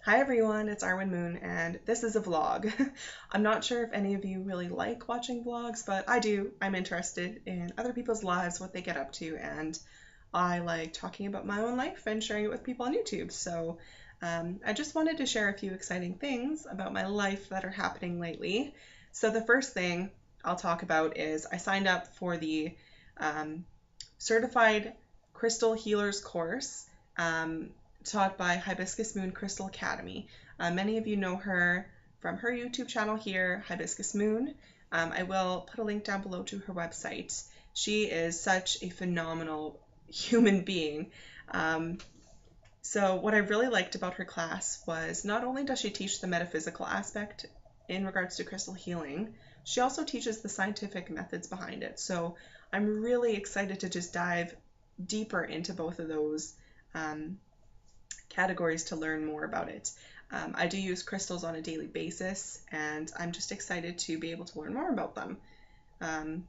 Hi everyone, it's Arwen Moon, and this is a vlog. I'm not sure if any of you really like watching vlogs, but I do. I'm interested in other people's lives, what they get up to, and I like talking about my own life and sharing it with people on YouTube. So I just wanted to share a few exciting things about my life that are happening lately. So the first thing I'll talk about is I signed up for the um, Certified Crystal Healers course. Taught by Hibiscus Moon Crystal Academy. Many of you know her from her YouTube channel here, Hibiscus Moon. I will put a link down below to her website. She is such a phenomenal human being. So what I really liked about her class was not only does she teach the metaphysical aspect in regards to crystal healing, she also teaches the scientific methods behind it. So I'm really excited to just dive deeper into both of those categories to learn more about it. I do use crystals on a daily basis, and I'm just excited to be able to learn more about them. And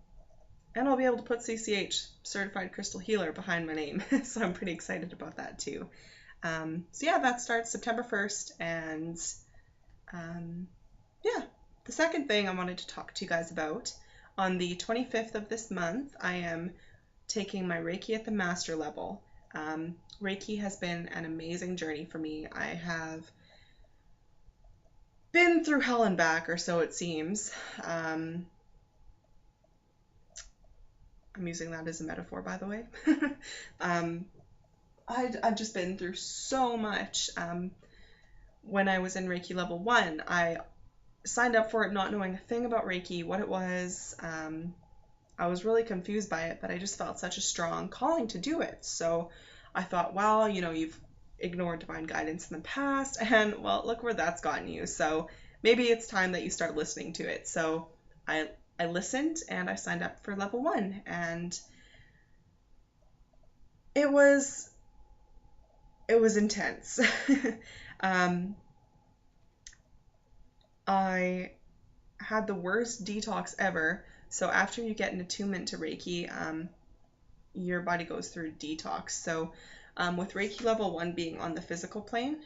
I'll be able to put CCH, Certified Crystal Healer, behind my name, so I'm pretty excited about that too. So yeah, that starts September 1st, and yeah, the second thing I wanted to talk to you guys about, on the 25th of this month, I am taking my Reiki at the master level. Reiki has been an amazing journey for me. I have been through hell and back, or so it seems. I'm using that as a metaphor, by the way. I've just been through so much. When I was in Reiki level 1, I signed up for it not knowing a thing about Reiki, what it was. I was really confused by it, but I just felt such a strong calling to do it. So I thought, well, you've ignored divine guidance in the past, and well, look where that's gotten you. So maybe it's time that you start listening to it. So I listened and I signed up for level 1, and it was intense. I had the worst detox ever. So after you get an attunement to Reiki, your body goes through detox. So with Reiki level 1 being on the physical plane,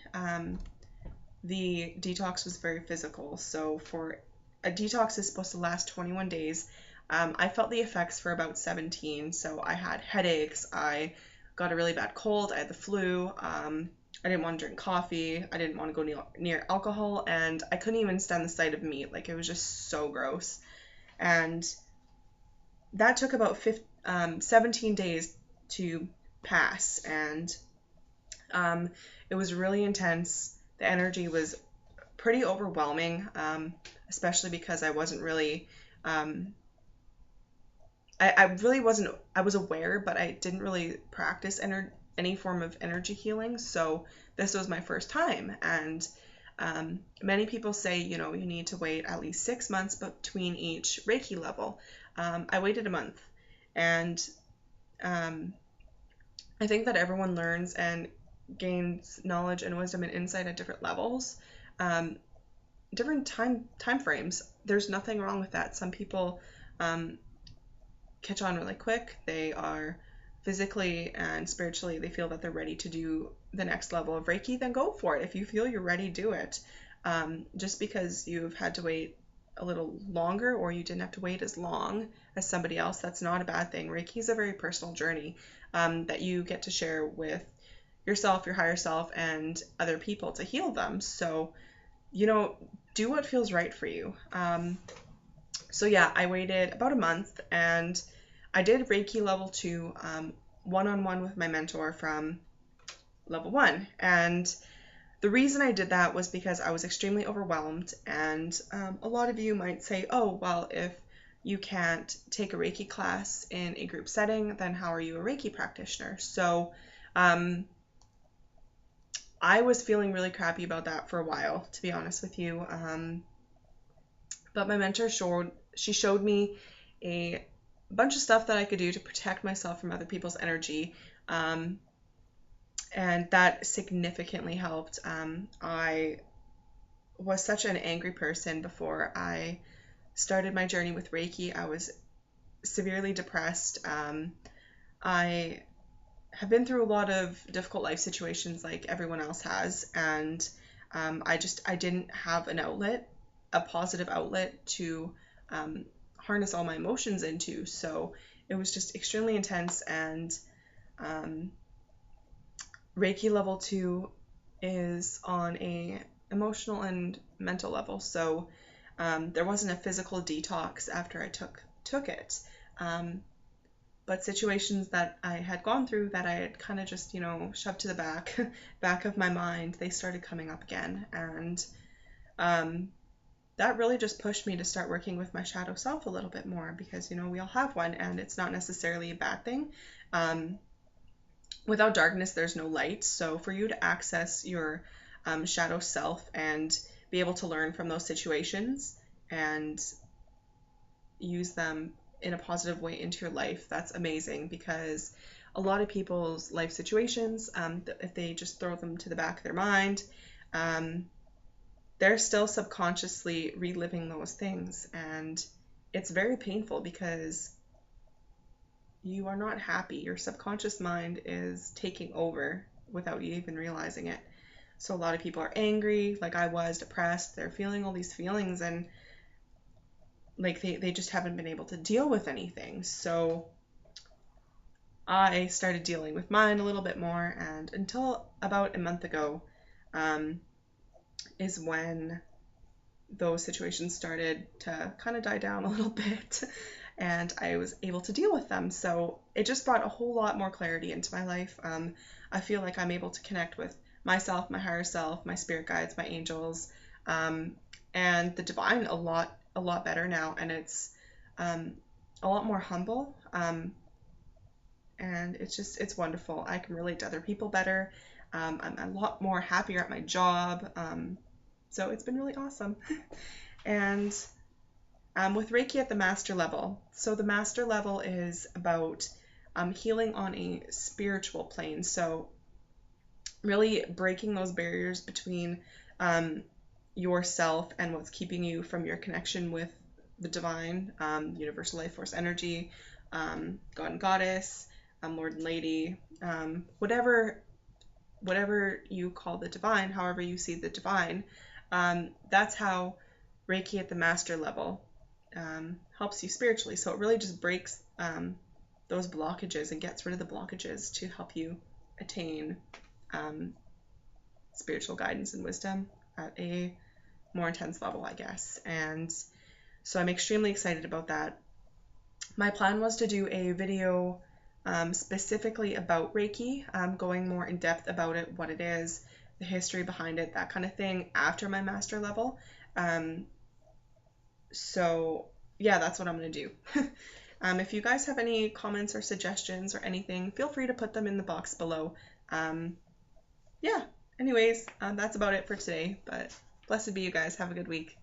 the detox was very physical. So for a detox is supposed to last 21 days. I felt the effects for about 17. So I had headaches, I got a really bad cold, I had the flu, I didn't want to drink coffee, I didn't want to go near alcohol, and I couldn't even stand the sight of meat. Like, it was just so gross. And that took about 17 days to pass, and it was really intense. The energy was pretty overwhelming, especially because I wasn't really, I really wasn't, I was aware, but I didn't really practice any form of energy healing. So this was my first time. And many people say, you need to wait at least 6 months between each Reiki level. I waited a month, and I think that everyone learns and gains knowledge and wisdom and insight at different levels, different time frames. There's nothing wrong with that. Some people catch on really quick. They are physically and spiritually, they feel that they're ready to do the next level of Reiki, then go for it. If you feel you're ready, do it. Just because you've had to wait a little longer, or you didn't have to wait as long as somebody else, that's not a bad thing. Reiki is a very personal journey that you get to share with yourself, your higher self, and other people to heal them. So, do what feels right for you. So yeah, I waited about a month, and I did Reiki level 2 one-on-one with my mentor from level 1. And the reason I did that was because I was extremely overwhelmed, and a lot of you might say, oh, well, if you can't take a Reiki class in a group setting, then how are you a Reiki practitioner? So I was feeling really crappy about that for a while, to be honest with you. But my mentor showed me a bunch of stuff that I could do to protect myself from other people's energy. And that significantly helped. I was such an angry person before I started my journey with Reiki. I was severely depressed. I have been through a lot of difficult life situations like everyone else has, and I didn't have an outlet, a positive outlet to harness all my emotions into. So it was just extremely intense. And Reiki level 2 is on a emotional and mental level. So there wasn't a physical detox after I took it. But situations that I had gone through that I had kind of just, shoved to the back of my mind, they started coming up again. And that really just pushed me to start working with my shadow self a little bit more, because, we all have one, and it's not necessarily a bad thing. Without darkness, there's no light. So for you to access your shadow self and be able to learn from those situations and use them in a positive way into your life, that's amazing. Because a lot of people's life situations, if they just throw them to the back of their mind, they're still subconsciously reliving those things, and it's very painful because you are not happy. Your subconscious mind is taking over without you even realizing it. So a lot of people are angry, like I was, depressed, they're feeling all these feelings, and like they just haven't been able to deal with anything. So I started dealing with mine a little bit more, and until about a month ago is when those situations started to kind of die down a little bit, and I was able to deal with them. So it just brought a whole lot more clarity into my life. I feel like I'm able to connect with myself, my higher self, my spirit guides, my angels, and the divine a lot better now, and it's a lot more humble, and it's wonderful. I can relate to other people better. I'm a lot more happier at my job, so it's been really awesome. And with Reiki at the master level, so the master level is about healing on a spiritual plane, so really breaking those barriers between yourself and what's keeping you from your connection with the divine, universal life force energy, God and goddess, Lord and Lady, whatever you call the divine, however you see the divine. That's how Reiki at the master level helps you spiritually. So it really just breaks those blockages and gets rid of the blockages to help you attain spiritual guidance and wisdom at a more intense level, I guess. And so I'm extremely excited about that. My plan was to do a video specifically about Reiki, going more in depth about it, what it is, the history behind it, that kind of thing, after my master level. So yeah, that's what I'm going to do. If you guys have any comments or suggestions or anything, feel free to put them in the box below. Yeah, anyways, that's about it for today, but blessed be you guys. Have a good week.